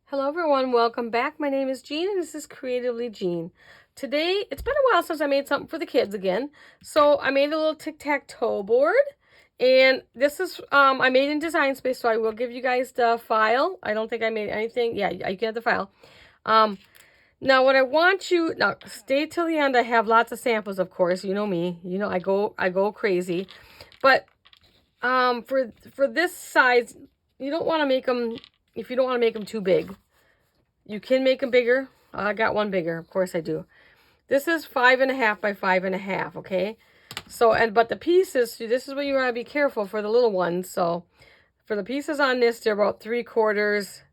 Hello everyone, welcome back. My name is Jean and this is Creatively Jean. Today, it's been a while since I made something for the kids again. So I made a little Tic Tac Toe board. And this is, I made in Design Space, so I will give you guys the file. I don't think I made anything. Yeah, you can have the file. Now what I want you, now stay till the end. I have lots of samples, of course. You know me. You know I go crazy. But for this size, you don't want to make them, if you don't want to make them too big. You can make them bigger. I got one bigger, of course I do. This is 5.5 by 5.5, okay? So, but the pieces, this is where you want to be careful for the little ones. So, for the pieces on this, they're about 3/4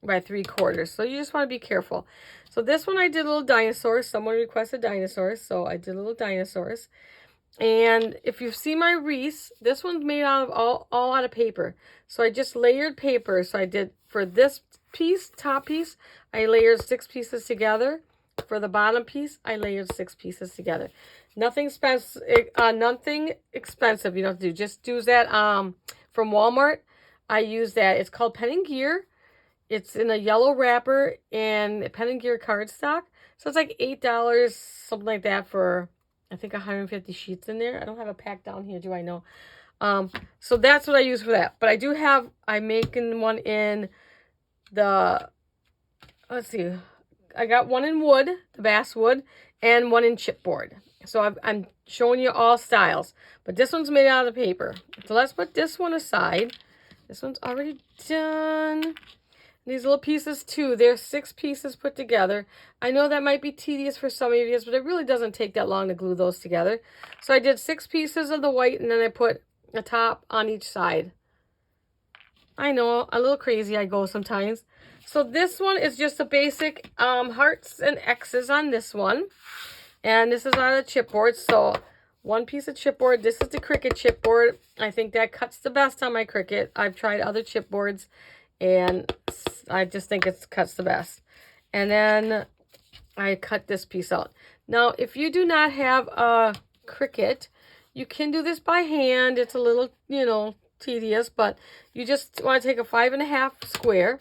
by 3/4. So, you just want to be careful. So, this one I did little dinosaurs. Someone requested dinosaurs, so I did little dinosaurs. And if you see my wreaths, this one's made out of all out of paper. So I just layered paper. So I did for this piece, top piece, I layered 6 pieces together. For the bottom piece, I layered 6 pieces together. Nothing expensive. Nothing expensive. You don't have to do. Just do that from Walmart. I use that. It's called Pen and Gear. It's in a yellow wrapper and Pen and Gear cardstock. So it's like $8, something like that for, I think 150 sheets in there. I don't have a pack down here, do I know? So that's what I use for that. But I do have, I'm making one in the, let's see, I got one in wood, the basswood, and one in chipboard. So I'm showing you all styles. But this one's made out of paper. So let's put this one aside. This one's already done. These little pieces too, there's 6 pieces put together. I know that might be tedious for some of you, but it really doesn't take that long to glue those together. So I did 6 pieces of the white and then I put a top on each side. I know, a little crazy I go sometimes. So this one is just a basic hearts and X's on this one. And this is on a chipboard. So one piece of chipboard. This is the Cricut chipboard. I think that cuts the best on my Cricut. I've tried other chipboards and I just think it cuts the best. And then I cut this piece out. Now, if you do not have a Cricut, you can do this by hand. It's a little, tedious, but you just want to take a 5.5 square,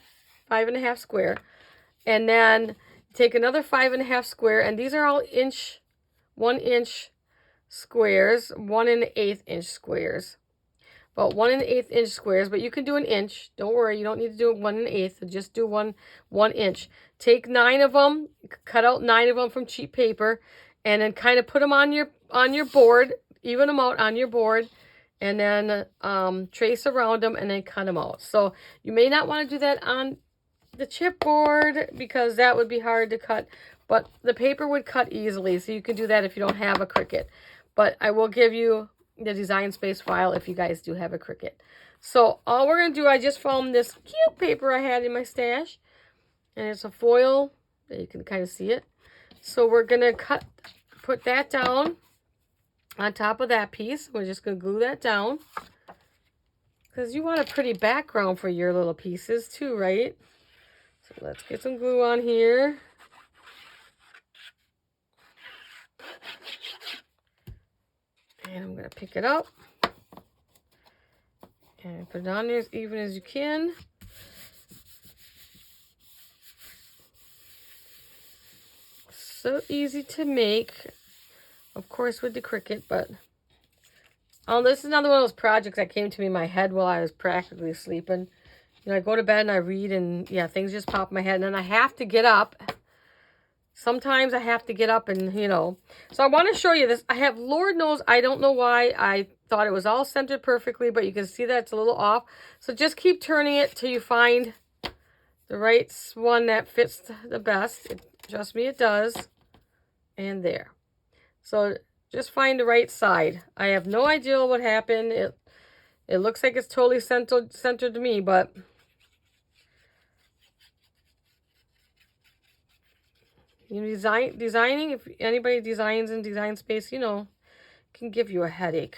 and then take another 5.5 square, and these are all 1 inch squares, 1 1/8 inch squares. About 1 1/8 inch squares, but you can do an inch. Don't worry, you don't need to do 1 1/8. Just do one inch. Take 9 of them, cut out 9 of them from cheap paper, and then kind of put them on your board, even them out on your board, and then trace around them and then cut them out. So you may not want to do that on the chipboard because that would be hard to cut, but the paper would cut easily. So you can do that if you don't have a Cricut. But I will give you the Design Space file if you guys do have a Cricut. So all we're going to do, I just found this cute paper I had in my stash. And it's a foil. You can kind of see it. So we're going to put that down on top of that piece. We're just going to glue that down. Because you want a pretty background for your little pieces too, right? So let's get some glue on here. And I'm going to pick it up. And put it on there as even as you can. So easy to make. Of course with the Cricut, but this is another one of those projects that came to me in my head while I was practically sleeping. I go to bed and I read and yeah, things just pop in my head and then I have to get up. Sometimes I have to get up and, So I want to show you this. I have, Lord knows, I don't know why. I thought it was all centered perfectly, but you can see that it's a little off. So just keep turning it till you find the right one that fits the best. Trust me, it does. And there. So just find the right side. I have no idea what happened. It looks like it's totally centered to me, but designing, if anybody designs in Design Space, can give you a headache.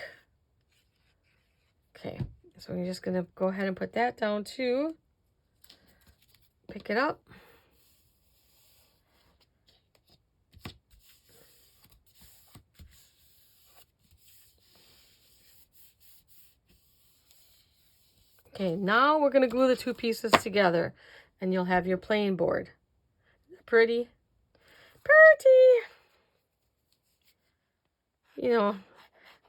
Okay, so I'm just going to go ahead and put that down too. Pick it up. Okay, now we're going to glue the 2 pieces together. and you'll have your playing board. Pretty. Pretty. You know,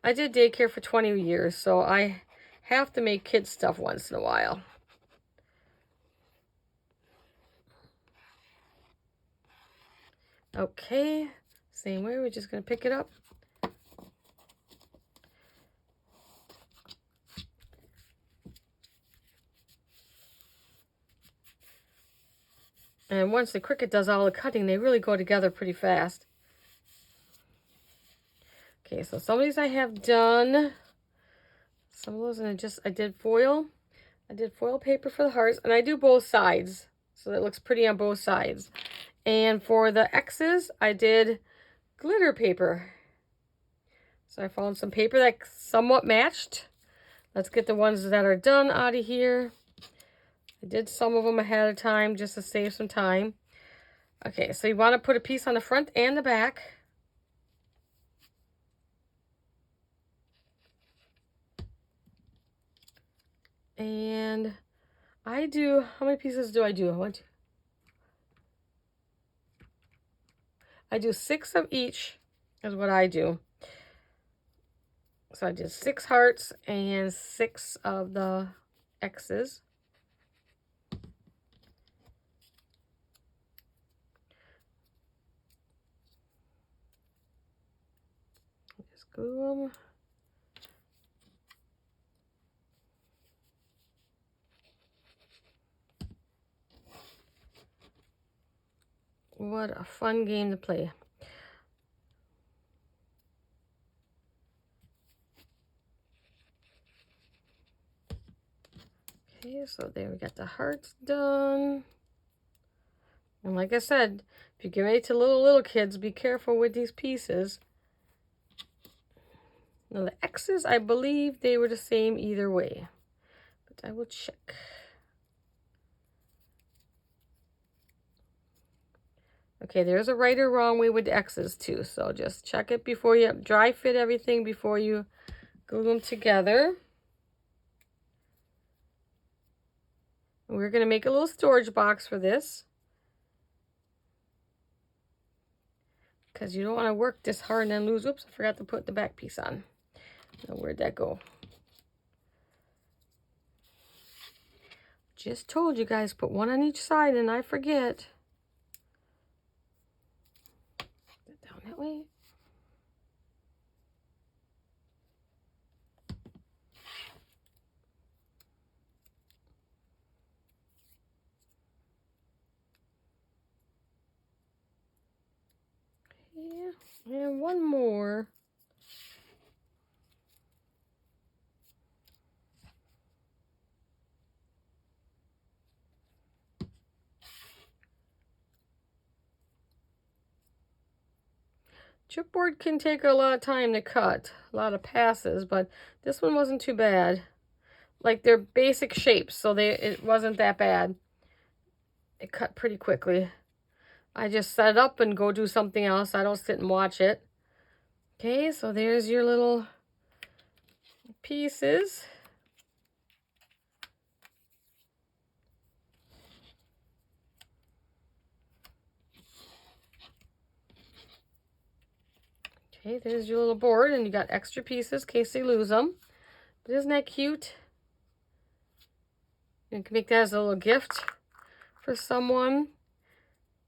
I did daycare for 20 years, so I have to make kids stuff once in a while. Okay, same way, we're just going to pick it up. And once the Cricut does all the cutting, they really go together pretty fast. Okay, so some of these I have done. Some of those, and I did foil. I did foil paper for the hearts, and I do both sides, so that looks pretty on both sides. And for the X's, I did glitter paper. So I found some paper that somewhat matched. Let's get the ones that are done out of here. I did some of them ahead of time just to save some time. Okay, so you want to put a piece on the front and the back. And I do, how many pieces do I do? I do 6 of each is what I do. So I did 6 hearts and 6 of the X's. Just glue them. What a fun game to play. Okay, so there we got the hearts done. And like I said, if you give it to little kids, be careful with these pieces. Now the X's, I believe they were the same either way, but I will check. Okay, there's a right or wrong way with the X's too, so just check it before you dry fit everything before you glue them together. And we're going to make a little storage box for this, because you don't want to work this hard and then lose. Oops, I forgot to put the back piece on. Now, where'd that go? Just told you guys, put one on each side and I forget. Down that way. Yeah, and one more. Chipboard can take a lot of time to cut, a lot of passes, but this one wasn't too bad. Like, they're basic shapes, so it wasn't that bad. It cut pretty quickly. I just set it up and go do something else. I don't sit and watch it. Okay, so there's your little pieces. Okay, there's your little board, and you got extra pieces in case they lose them. But isn't that cute? You can make that as a little gift for someone.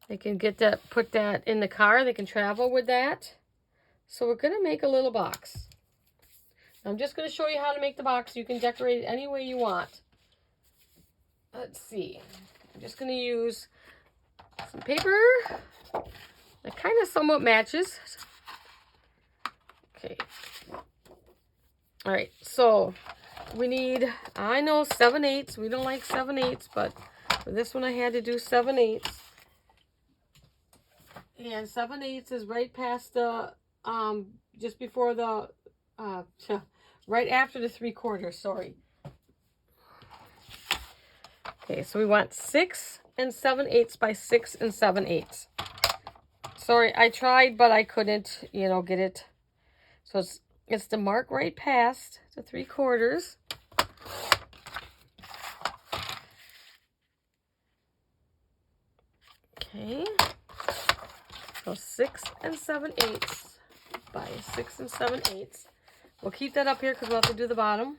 They can get that, put that in the car. They can travel with that. So we're going to make a little box. I'm just going to show you how to make the box. You can decorate it any way you want. Let's see. I'm just going to use some paper that kind of somewhat matches. Okay. All right. So we need, I know 7/8. We don't like 7/8, but for this one I had to do 7/8. And 7/8 is right past the, just before the, right after the 3/4, sorry. Okay, so we want 6 7/8 by 6 7/8. Sorry, I tried, but I couldn't, get it. So it's the mark right past the 3/4. Okay. So 6 7/8 by 6 7/8. We'll keep that up here because we'll have to do the bottom.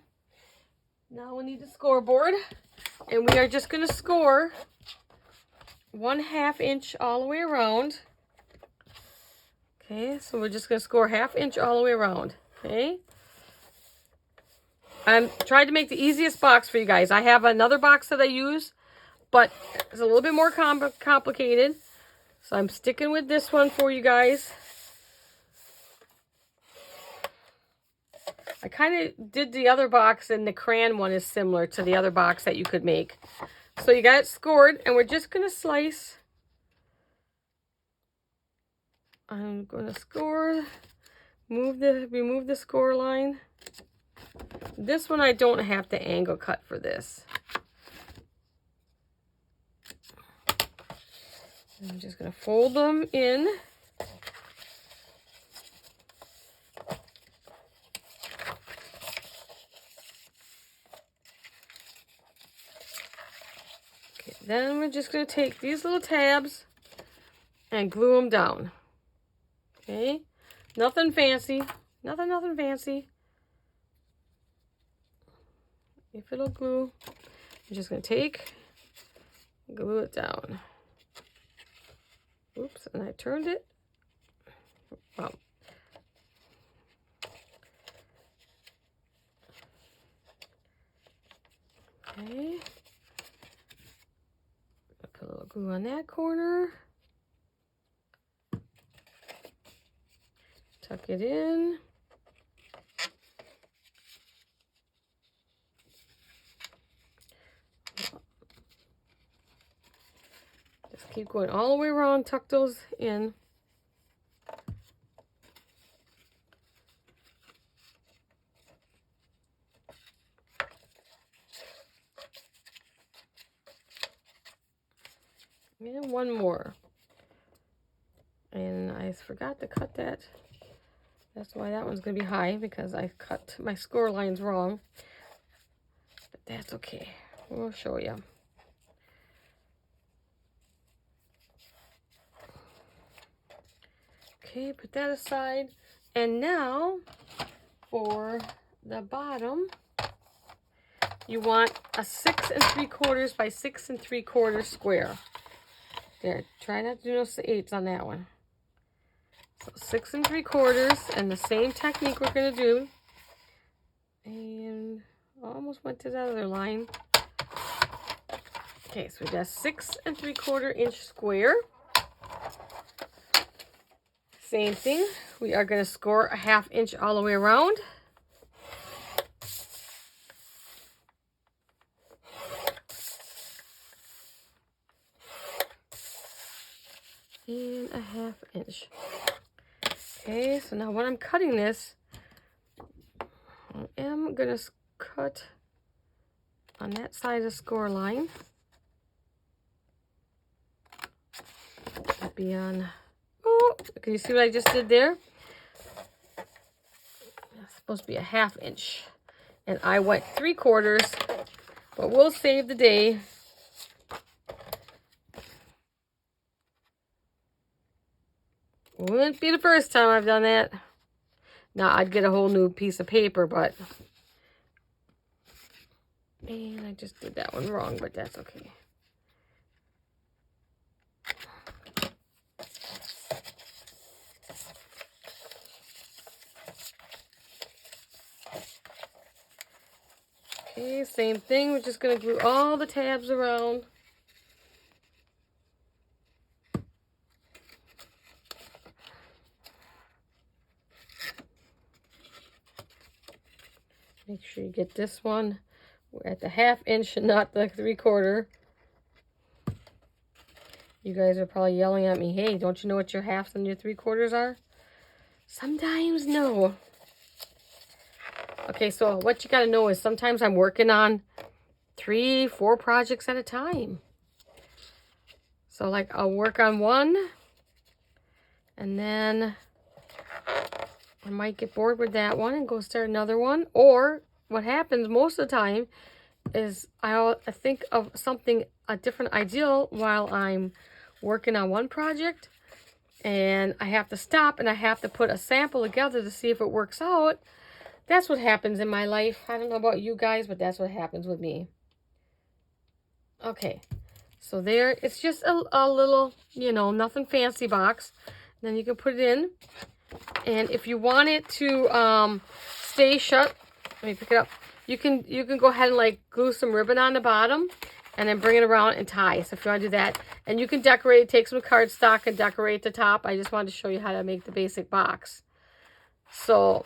Now we need the scoreboard. And we are just going to score 1/2 inch all the way around. Okay, so we're just going to score 1/2 inch all the way around. Okay. I'm trying to make the easiest box for you guys. I have another box that I use, but it's a little bit more complicated. So I'm sticking with this one for you guys. I kind of did the other box, and the crayon one is similar to the other box that you could make. So you got it scored, and we're just going to slice. I'm going to score, remove the score line. This one I don't have to angle cut for this. I'm just going to fold them in. Okay, then we're just going to take these little tabs and glue them down. Okay, nothing fancy, nothing fancy. If it'll glue, I'm just going to glue it down. Oops, and I turned it. Wow. Okay. Put a little glue on that corner. Tuck it in. Just keep going all the way around, tuck those in. And one more. And I forgot to cut that. That's why that one's going to be high, because I cut my score lines wrong. But that's okay. We'll show you. Okay, put that aside. And now for the bottom, you want a 6 3/4 by 6 3/4 square. There, try not to do those 8s on that one. So 6 3/4, and the same technique we're going to do. And almost went to the other line. Okay, so we got 6 3/4 inch square. Same thing. We are going to score a 1/2 inch all the way around. And a 1/2 inch. Okay, so now when I'm cutting this, I am going to cut on that side of the score line. That'd be on, oh, can you see what I just did there? It's supposed to be a 1/2 inch. And I went 3/4, but we'll save the day. Wouldn't be the first time I've done that. Now, I'd get a whole new piece of paper, but... Man, I just did that one wrong, but that's okay. Okay, same thing. We're just going to glue all the tabs around. Make sure you get this one. We're at the 1/2 inch and not the 3/4. You guys are probably yelling at me, hey, don't you know what your 1/2s and your 3/4 are? Sometimes no. Okay, so what you got to know is sometimes I'm working on 3, 4 projects at a time. So like I'll work on one, and then I might get bored with that one and go start another one. Or what happens most of the time is I'll think of something, a different ideal while I'm working on one project and I have to stop and I have to put a sample together to see if it works out. That's what happens in my life. I don't know about you guys, but that's what happens with me. Okay, so there, it's just a little, you know, nothing fancy box. Then you can put it in. And if you want it to stay shut, let me pick it up. You can go ahead and like glue some ribbon on the bottom and then bring it around and tie. So if you want to do that, and you can decorate, take some cardstock and decorate the top. I just wanted to show you how to make the basic box. So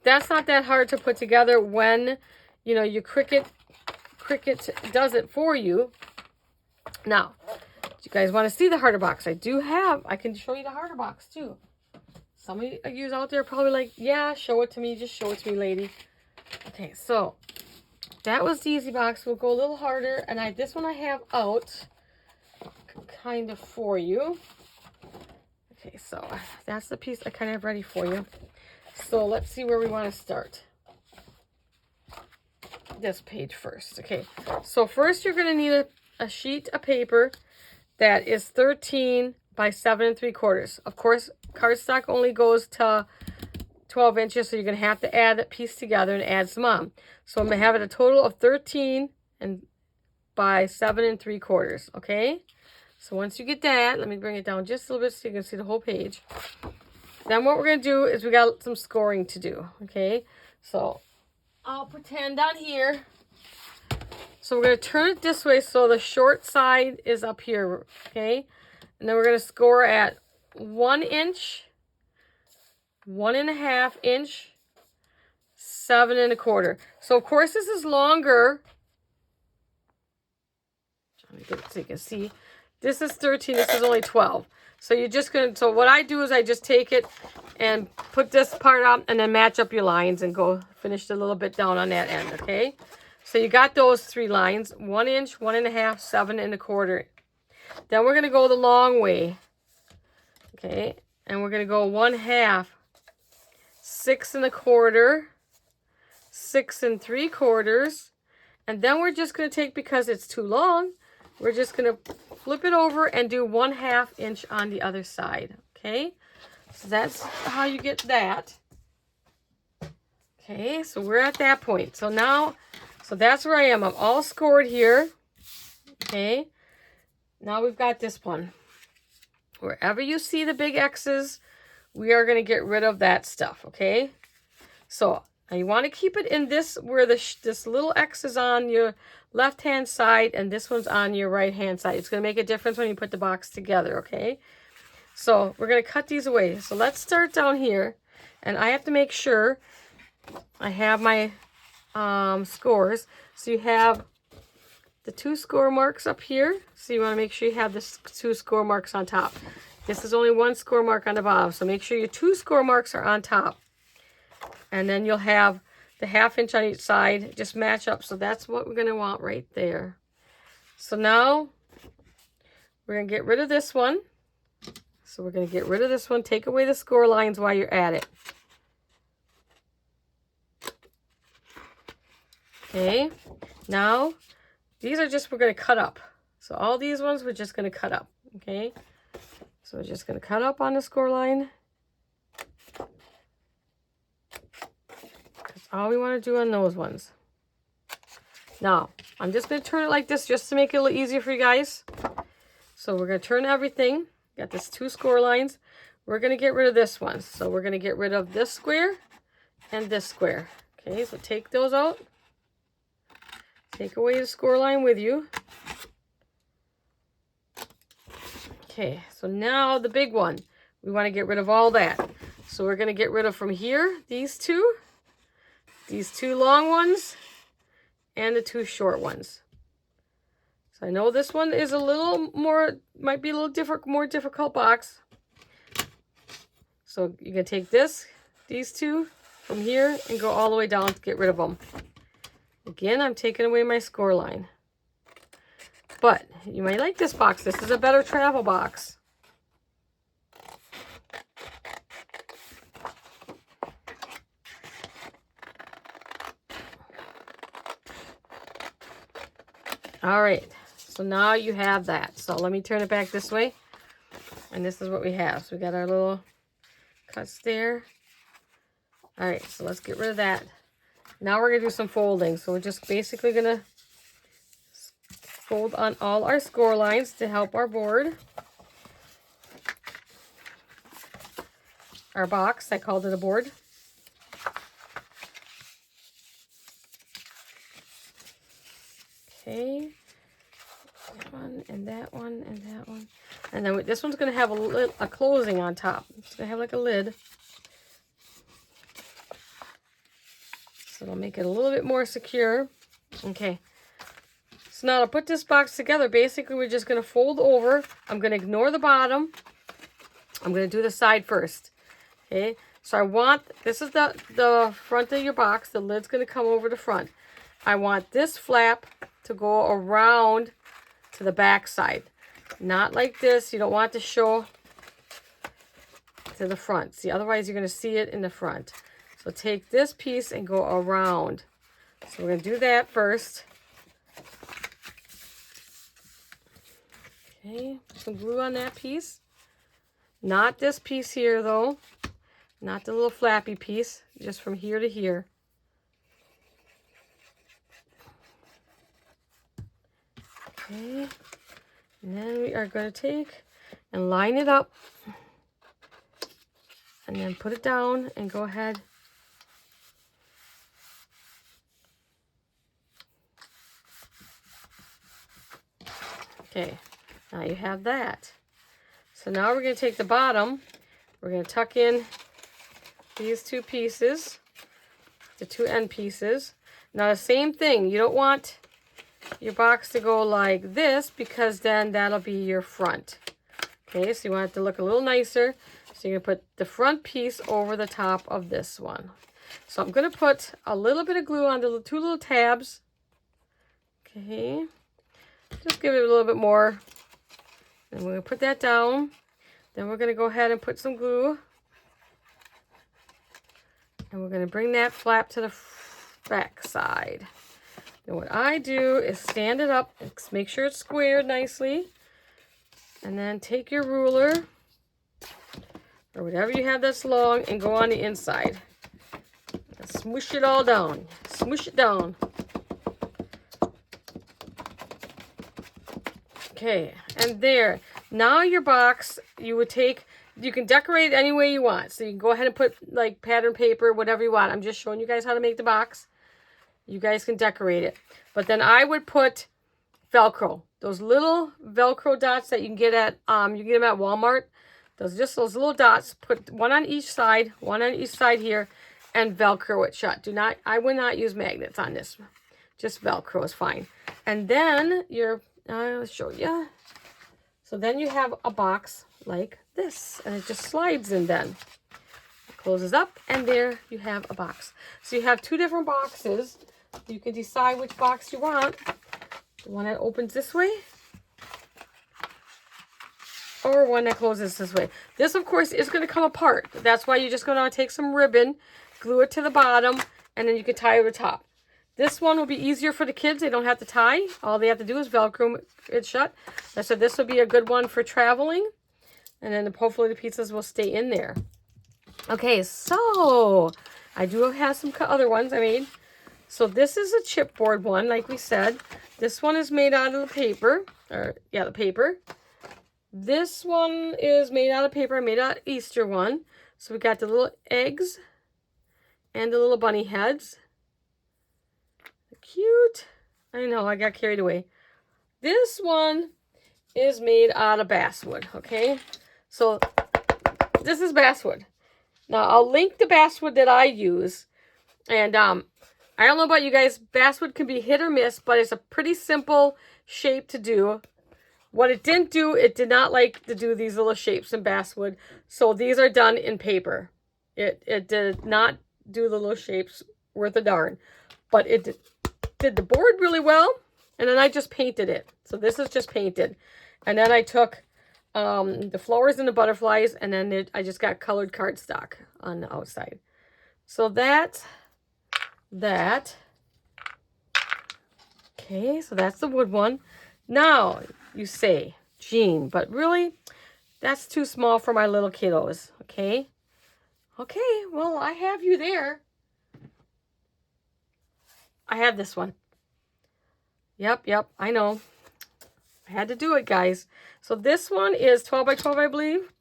that's not that hard to put together when, you know, your Cricut does it for you. Now, do you guys want to see the harder box? I can show you the harder box too. Some of you out there are probably like, yeah, show it to me. Just show it to me, lady. Okay, so that was the easy box. We'll go a little harder. And this one I have out kind of for you. Okay, so that's the piece I kind of have ready for you. So let's see where we want to start. This page first. Okay, so first you're going to need a sheet of paper that is 13 by 7 3/4. Of course, cardstock only goes to 12 inches, so you're going to have to add that piece together and add some on. So I'm going to have it a total of 13 by 7 3/4, okay? So once you get that, let me bring it down just a little bit so you can see the whole page. Then what we're going to do is we got some scoring to do, okay? So I'll pretend on here. So we're going to turn it this way so the short side is up here, okay? And then we're going to score at 1 inch, 1.5 inch, 7 1/4. So of course this is longer. Let me get it so you can see. This is 13, this is only 12. So you're just going to, so what I do is I just take it and put this part up and then match up your lines and go finish a little bit down on that end, okay? So you got those 3 lines, 1 inch, 1.5, 7 1/4. Then we're going to go the long way, okay? And we're going to go 1/2, 6 1/4, 6 3/4. And then we're just going to take, because it's too long, we're just going to flip it over and do 1/2 inch on the other side, okay? So that's how you get that. Okay, so we're at that point. So now, so that's where I am. I'm all scored here, okay? Now we've got this one. Wherever you see the big X's, we are going to get rid of that stuff, okay? So now you want to keep it in this, where this little X is on your left-hand side and this one's on your right-hand side. It's going to make a difference when you put the box together, okay? So we're going to cut these away. So let's start down here. And I have to make sure I have my scores. So you have the 2 score marks up here. So you want to make sure you have the 2 score marks on top. This is only 1 score mark on the bottom. So make sure your 2 score marks are on top. And then you'll have the 1/2 inch on each side. Just match up. So that's what we're going to want right there. So now we're going to get rid of this one. So we're going to get rid of this one. Take away the score lines while you're at it. Okay. Now, these are just, we're going to cut up. So all these ones, we're just going to cut up. Okay. So we're just going to cut up on the score line. That's all we want to do on those ones. Now, I'm just going to turn it like this just to make it a little easier for you guys. So we're going to turn everything. Got this 2 score lines. We're going to get rid of this one. So we're going to get rid of this square and this square. Okay, so take those out. Take away the score line with you. Okay, so now the big one. We want to get rid of all that. So we're going to get rid of from here, these 2 long ones, and the 2 short ones. So I know this one is a little more, might be a little more difficult box. So you can take these 2 from here and go all the way down to get rid of them. Again, I'm taking away my score line. But you might like this box. This is a better travel box. All right. So now you have that. So let me turn it back this way. And this is what we have. So we got our little cuts there. All right, so let's get rid of that. Now we're going to do some folding. So we're just basically going to fold on all our score lines to help our board. Our box, I called it a board. Okay. That one, and that one, and that one. And then this one's going to have a closing on top. It's going to have like a lid. So it'll make it a little bit more secure. Okay. So now to put this box together, basically we're just going to fold over. I'm going to ignore the bottom. I'm going to do the side first. Okay. So I want, this is the front of your box. The lid's going to come over the front. I want this flap to go around to the back side. Not like this. You don't want to show to the front. See, otherwise you're going to see it in the front. So take this piece and go around. So we're going to do that first. Okay, put some glue on that piece. Not this piece here though. Not the little flappy piece. Just from here to here. Okay. And then we are going to take and line it up. And then put it down and go ahead. Okay, now you have that. So now we're going to take the bottom, we're going to tuck in these two pieces, the two end pieces. Now the same thing, you don't want your box to go like this because then that'll be your front. Okay, so you want it to look a little nicer. So you're going to put the front piece over the top of this one. So I'm going to put a little bit of glue on the two little tabs. Okay. Just give it a little bit more. And we're going to put that down. Then we're going to go ahead and put some glue. And we're going to bring that flap to the back side. And what I do is stand it up, make sure it's squared nicely. And then take your ruler, or whatever you have that's long, and go on the inside. And smoosh it all down. Smoosh it down. Okay, and there. Now your box, you can decorate it any way you want. So you can go ahead and put like pattern paper, whatever you want. I'm just showing you guys how to make the box. You guys can decorate it. But then I would put Velcro. Those little Velcro dots that you can get at you get them at Walmart. Those little dots. Put one on each side here, and Velcro it shut. I would not use magnets on this. Just Velcro is fine. And then I'll show you. So then you have a box like this, and it just slides in then. It closes up, and there you have a box. So you have two different boxes. You can decide which box you want. The one that opens this way, or one that closes this way. This, of course, is going to come apart. That's why you're just going to take some ribbon, glue it to the bottom, and then you can tie it to the top. This one will be easier for the kids. They don't have to tie. All they have to do is Velcro it shut. I said this will be a good one for traveling. And then hopefully the pizzas will stay in there. Okay, so I do have some other ones I made. So this is a chipboard one, like we said. This one is made out of the paper. The paper. This one is made out of paper. I made out of Easter one. So we got the little eggs and the little bunny heads. Cute. I know, I got carried away. This one is made out of basswood, okay? So this is basswood. Now, I'll link the basswood that I use. And I don't know about you guys, basswood can be hit or miss, but it's a pretty simple shape to do. What it didn't do, it did not like to do these little shapes in basswood. So these are done in paper. It did not do the little shapes worth a darn. But it did the board really well, and then I just painted it. So this is just painted. And then I took the flowers and the butterflies, and then I just got colored cardstock on the outside. So that. Okay, so that's the wood one. Now, you say, Jean, but really, That's too small for my little kiddos, okay? Okay, well, I have you there. I have this one. Yep, I know. I had to do it, guys. So this one is 12 by 12, I believe.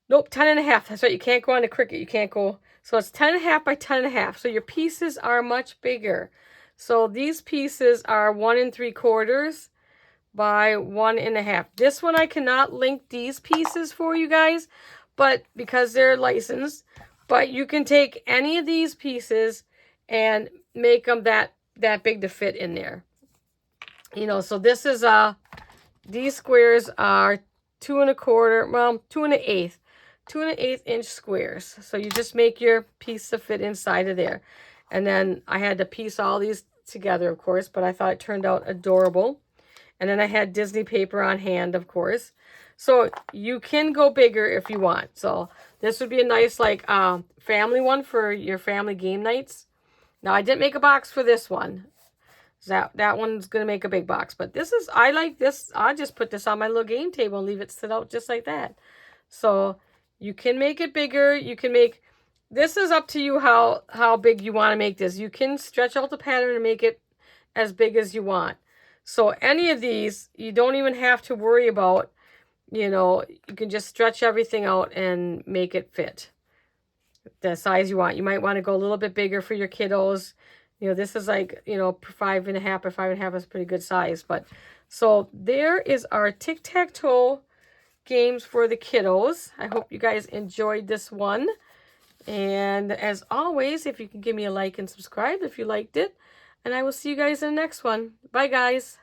Nope, 10 and a half. That's right. You can't go on the Cricut. You can't go. So it's 10 and a half by 10 and a half. So your pieces are much bigger. So these pieces are 1 3/4 by 1 1/2. This one I cannot link these pieces for you guys, but because they're licensed. But you can take any of these pieces and make them that big to fit in there. You know, so this is these squares are 2 1/4, well, 2 1/8. 2 1/8 inch squares. So you just make your piece to fit inside of there. And then I had to piece all these together, of course, but I thought it turned out adorable. And then I had Disney paper on hand, of course. So you can go bigger if you want. So this would be a nice like family one for your family game nights. Now I didn't make a box for this one. That one's going to make a big box. But this is, I like this. I'll just put this on my little game table and leave it sit out just like that. So you can make it bigger. You can make, this is up to you how big you want to make this. You can stretch out the pattern and make it as big as you want. So any of these, you don't even have to worry about, you know, you can just stretch everything out and make it fit the size you want. You might want to go a little bit bigger for your kiddos. You know, this is like, you know, 5 1/2 by 5 1/2 is a pretty good size. But so there is our tic-tac-toe games for the kiddos. I hope you guys enjoyed this one. And as always, if you can give me a like and subscribe if you liked it. And I will see you guys in the next one. Bye, guys.